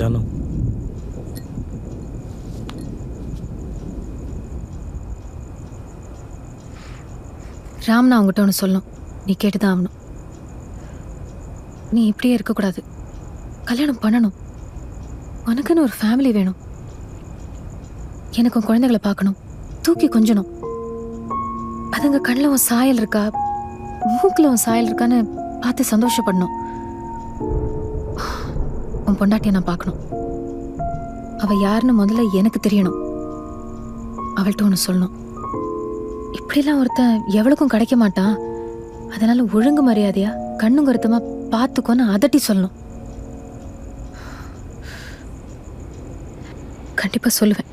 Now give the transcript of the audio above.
ஜானு. ராம், நான் உங்ககிட்ட ஒன்று சொல்லணும். நீ கேட்டுதான் ஆகணும். நீ இப்படியே இருக்கக்கூடாது. கல்யாணம் பண்ணணும். உனக்குன்னு ஒரு ஃபேமிலி வேணும். எனக்கு உன் குழந்தைகளை பார்க்கணும், தூக்கி கொஞ்சணும். அதுங்க கண்ணில் உன் சாயல் இருக்கா, மூக்கில் உன் சாயல் இருக்கான்னு பார்த்து சந்தோஷப்படணும். உன் பொண்டாட்டியை நான் பார்க்கணும். அவள் யாருன்னு முதல்ல எனக்கு தெரியணும். அவள்கிட்ட ஒன்று சொல்லணும். இப்படிலாம் ஒருத்தன் எவளுக்கும் கிடைக்க மாட்டான். அதனால ஒழுங்கு மரியாதையா கண்ணும் கருத்தமா பார்த்துக்கோன்னு அதட்டி சொல்லணும். கண்டிப்பா சொல்லுவேன்.